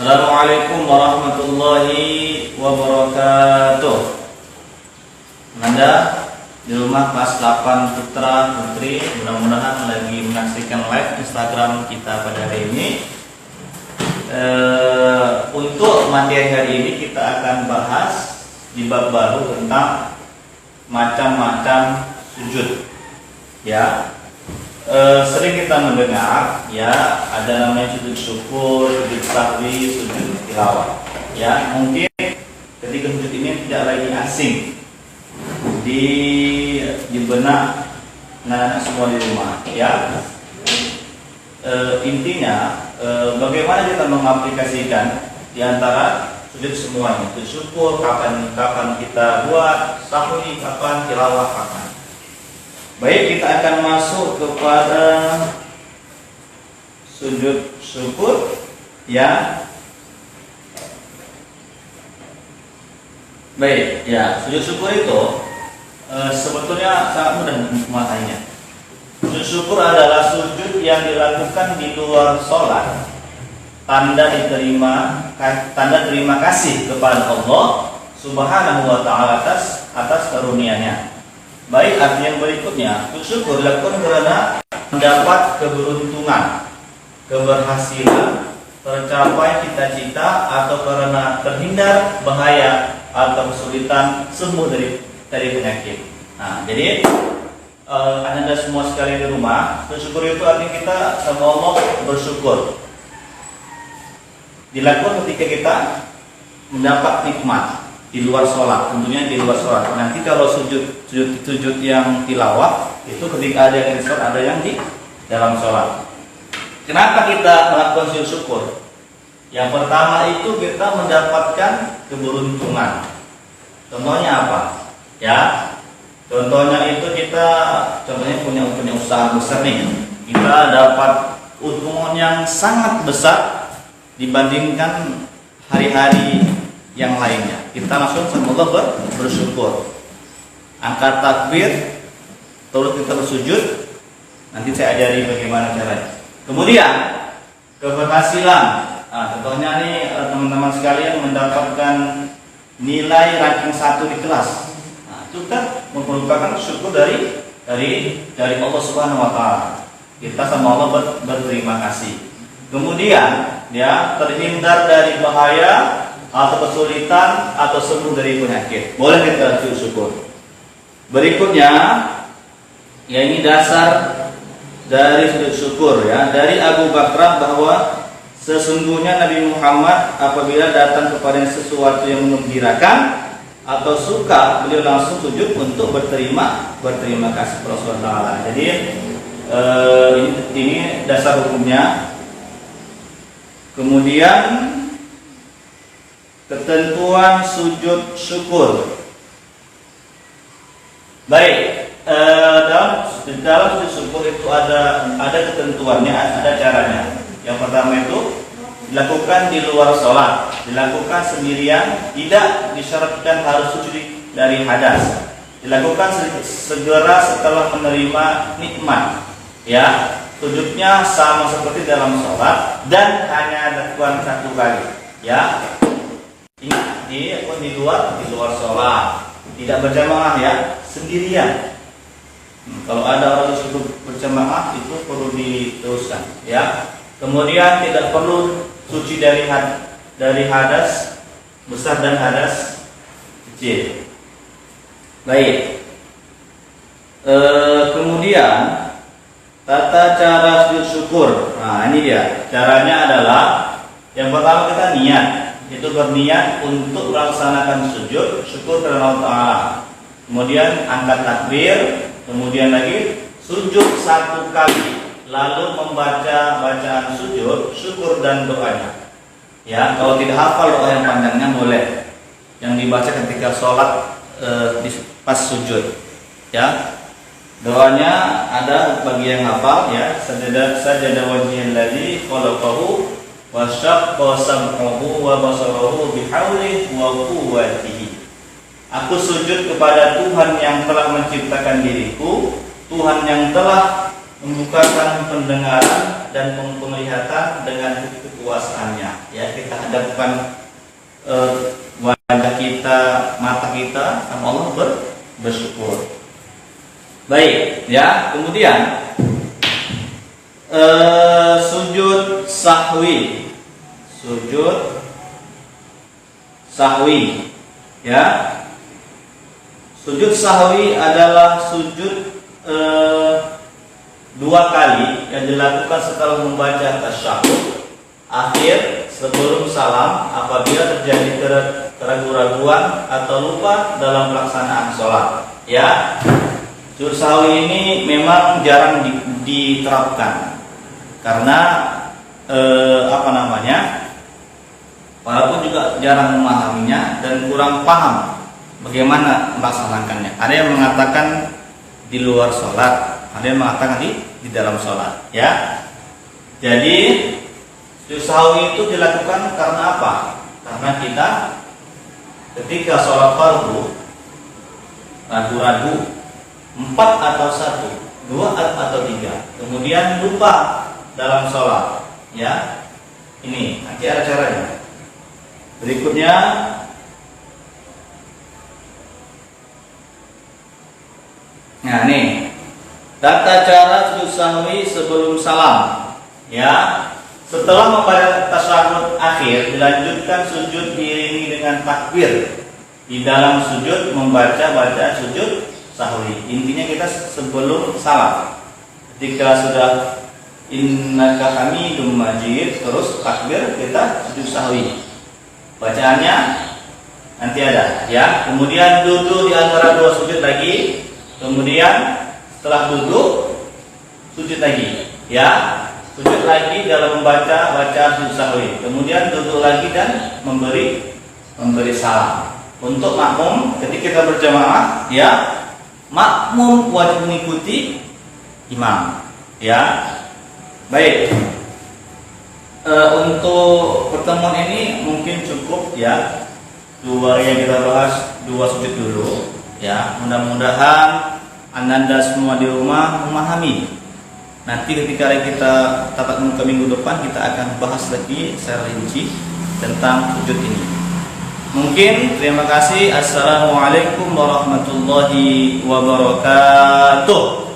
Assalamualaikum warahmatullahi wabarakatuh. Anda di rumah kelas 8 putra putri mudah-mudahan lagi menyaksikan live Instagram kita pada hari ini. Untuk materi hari ini kita akan bahas di bab baru tentang macam-macam sujud. Ya. Sering kita mendengar ya ada namanya sujud syukur, sujud sahwi, sujud tilawah. Ya, mungkin ketika sujud ini tidak lagi asing di benak anak-anak semua di rumah. Ya, intinya bagaimana kita mengaplikasikan di antara sujud semuanya. Sujud syukur kapan kita buat, sahwi kapan, tilawah kapan. Baik, kita akan masuk kepada sujud syukur ya. Baik, ya, sujud syukur itu sebetulnya sangat mudah memahaminya. Sujud syukur adalah sujud yang dilakukan di luar sholat, tanda terima kasih kepada Allah Subhanahu wa taala atas karunia-Nya. Baik, arti yang berikutnya, syukur dilakukan karena mendapat keberuntungan, keberhasilan, tercapai cita-cita, atau karena terhindar bahaya atau kesulitan, sembuh dari penyakit. Nah, jadi Anda semua sekalian di rumah, bersyukur itu artinya kita sama Allah bersyukur. Dilakukan ketika kita mendapat nikmat di luar sholat, tentunya di luar sholat. Nanti kalau sujud yang tilawah itu ketika ada yang di sholat, ada yang di dalam sholat. Kenapa kita melakukan sujud syukur? Yang pertama itu kita mendapatkan keberuntungan. Contohnya apa? Ya, contohnya itu kita punya usaha besar nih. Kita dapat keuntungan yang sangat besar dibandingkan hari-hari yang lainnya. Kita langsung sama Allah bersyukur. Angkat takbir, terus kita bersujud. Nanti saya ajari bagaimana caranya. Kemudian keberhasilan. Nah, contohnya nih teman-teman sekalian mendapatkan nilai ranking 1 di kelas. Nah, itu kan merupakan syukur dari Allah Subhanahu wa taala. Kita sama Allah berterima kasih. Kemudian ya terhindar dari bahaya atau kesulitan atau sembuh dari penyakit. Boleh kita sujud syukur. Berikutnya, ya ini dasar dari sujud syukur ya. Dari Abu Bakrah bahwa sesungguhnya Nabi Muhammad apabila datang kepada sesuatu yang menggembirakan atau suka, beliau langsung sujud untuk berterima kasih kepada Allah. Jadi ini dasar hukumnya. Kemudian ketentuan sujud syukur. Baik, dalam sujud syukur itu ada ketentuannya, ada caranya. Yang pertama itu dilakukan di luar sholat, dilakukan sendirian, tidak disyaratkan harus sujud dari hadas. Dilakukan segera setelah menerima nikmat. Ya, sujudnya sama seperti dalam sholat dan hanya dilakukan 1 kali. Ya. Di luar sholat, tidak berjamaah ya, sendirian. Kalau ada orang tersebut berjamaah itu perlu diteruskan ya. Kemudian tidak perlu suci dari hadas besar dan hadas kecil. Baik. Kemudian tata cara sujud syukur. Nah, ini dia. Caranya adalah yang pertama kita niat. Itu berniat untuk melaksanakan sujud syukur kepada Allah Ta'ala. Kemudian angkat takbir, kemudian lagi sujud 1 kali, lalu membaca bacaan sujud syukur dan doanya. Ya, kalau tidak hafal doa yang panjangnya boleh, yang dibaca ketika sholat pas sujud. Ya, doanya ada bagi yang hafal ya, sajada wajhil ladzi khalaqahu wa syaqqa sam'uhu wa basarahu bihaulih wa quwwatihi. Aku sujud kepada Tuhan yang telah menciptakan diriku, Tuhan yang telah membukakan pendengaran dan penglihatan dengan kekuasaannya. Ya, kita hadapkan wajah kita, mata kita sama Allah bersyukur. Baik, ya. Kemudian sujud sahwi. Sujud sahwi, ya. Sujud sahwi adalah sujud dua kali yang dilakukan setelah membaca tasyahud akhir sebelum salam apabila terjadi keraguan-raguan atau lupa dalam pelaksanaan sholat. Ya, sujud sahwi ini memang jarang diterapkan karena walaupun juga jarang memahaminya dan kurang paham bagaimana melaksanakannya. Ada yang mengatakan di luar sholat, ada yang mengatakan di dalam sholat. Ya, jadi sujud sahwi itu dilakukan karena apa? Karena kita ketika sholat fardu ragu-ragu 4 atau 1, 2 atau 3, kemudian lupa dalam sholat. Ya, ini nanti ada caranya. Berikutnya nah nih tata cara sujud sahwi sebelum salam. Ya, setelah membaca tasyahud akhir dilanjutkan sujud diiringi dengan takbir di dalam sujud baca sujud sahwi. Intinya kita sebelum salam ketika sudah innaka hamidum majid terus takbir kita sujud sahwi. Bacaannya nanti ada, ya. Kemudian duduk di antara dua sujud lagi. Kemudian setelah duduk sujud lagi, ya. Sujud lagi dalam membaca bacaan sujud sahwi. Kemudian duduk lagi dan memberi salam. Untuk makmum ketika kita berjamaah, ya, makmum wajib mengikuti imam, ya. Baik. Untuk pertemuan ini mungkin cukup, ya. Dua yang kita bahas, dua sujud dulu, ya. Mudah-mudahan Anda semua di rumah memahami. Nanti ketika kita tatap muka minggu depan kita akan bahas lagi secara rinci tentang sujud ini. Mungkin terima kasih. Assalamualaikum warahmatullahi wabarakatuh.